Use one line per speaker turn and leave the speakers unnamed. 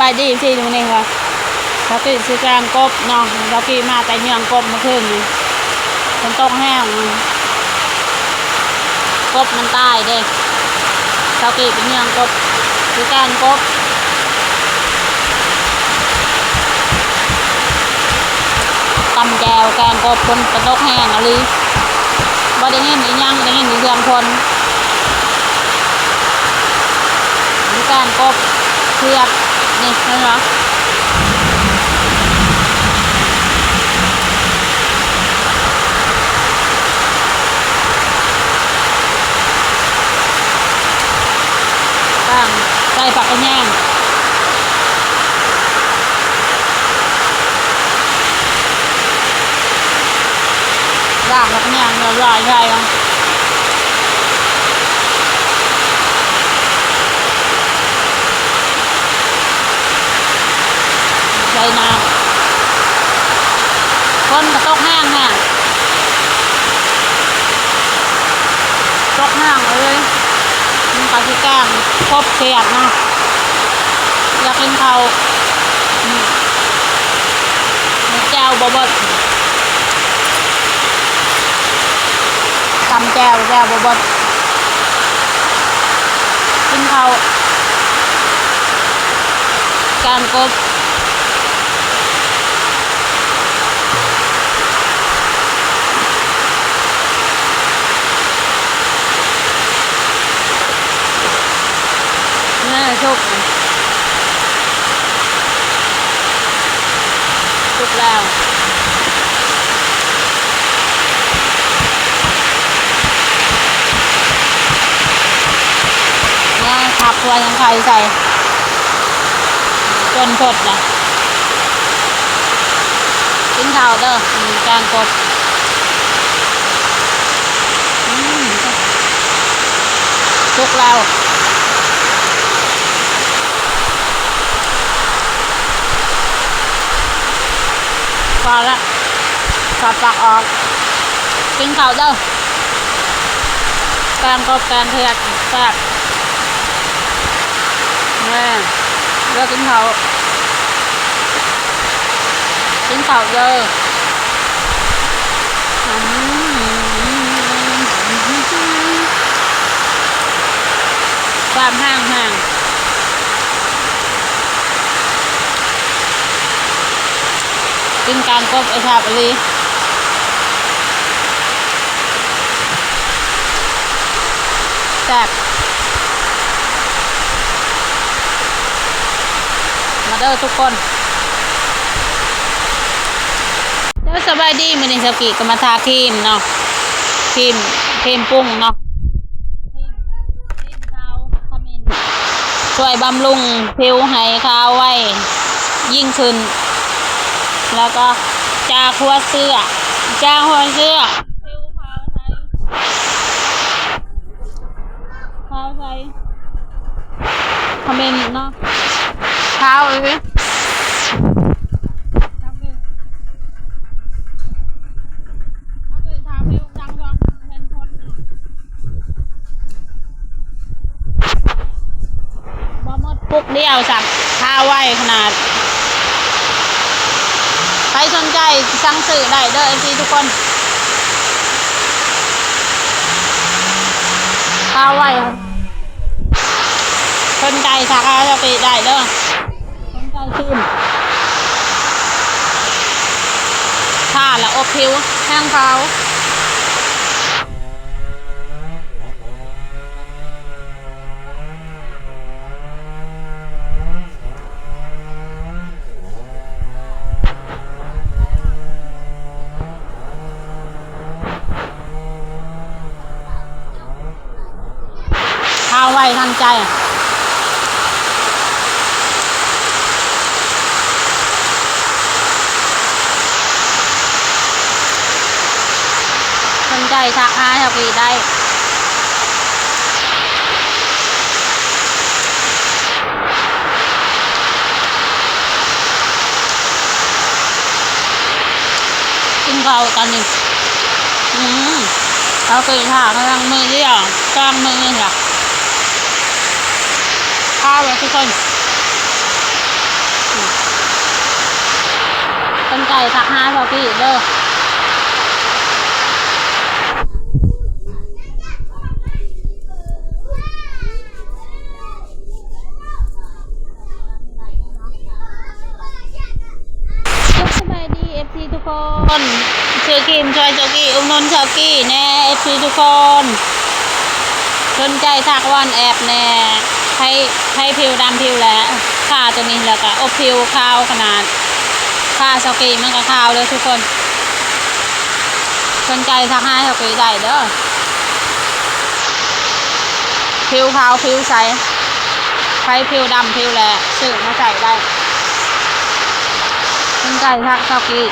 บายดีสิตรงนี้ค่ะเขาติดซื้อการกบเนาะเขากีมาแต่เนื่องกบมาขึ้นมันตกแห้งกบมันตายเด้เขากีเป็นเนื่องกบซื้อการกบตำแจวการกบคนกระตกแห้งอะไรบ่ได้เห็นอีหยังได้เห็นอีเรื่องคนซื้อการกบเผือกนี่ใช่ไหมตั้งใส่ผักกระแยงด่างผักกระแยงเราย่อยใช่ไหมใส่น้ำคนกระตกแห้งแห้งตกแห้งเลยมันก็ที่แกงครบเสียดเนาะอยากกินข้าวแจ่วบดตำแจ่วบดกินข้าวการกบชุกแล้วนี่ผักตัวยังไข่ใส่จนสดเลยกินข้าวเด้อจานกบชุกแล้วพอละถอดปากออกกินข้าวเด้อแกงกบแกงเผือกแซ่บนี่เลือกกินข้าวเด้อความห่างกินการกบไอชาบอะไรแซ่บมาเด้อทุกคนเด้อสบายดีมื้อนี้สกิก็มาทาครีมเนาะครีมปรุงเนาะครีมขาวขมิ้นช่วยบำรุงผิวให้ขาวไว้ยิ่งขึ้นแล้วก็จากหัวเสื้อผิวขาวใสคอมเมนต์เนาะขาวเลยบ่หมดปุ๊กเดียวสั่งข้าวไว้ขนาดใครสนใจสั่งซื้อได้เด้อพี่ทุกคนข้าวไว้สนใจสักจะไปได้เด้อสนใจชิมถ้าละอบผิวแห้งขาวข้าวไว้ทันใจสนใจทักหาเท่ากี่ได้กินข้าวตอนนี้เขาเคยถามกำลังมือเดียวกลางมือนี่ค่ะข้าวเลยทุกคน สนใจทักหาเซากี้เด้อสบายดีเอฟซีทุกคนชื่อคิมช่วยเจ้ากี้อุ้มนนท์เจ้ากี้แน่เอฟซีทุกคนสนใจทักวันแอบแน่ให้ผิวดำผิวแหละค่าตัวนี้แล้วก็อบผิวขาวขนาดค่าเจ้ากี้มันก็ขาวเลยทุกคนสนใจทักหาเจ้ากี้ได้เด้อผิวขาวผิวใสใครผิวดำผิวแหละซื้อมาใส่ได้สนใจทักเจ้ากี้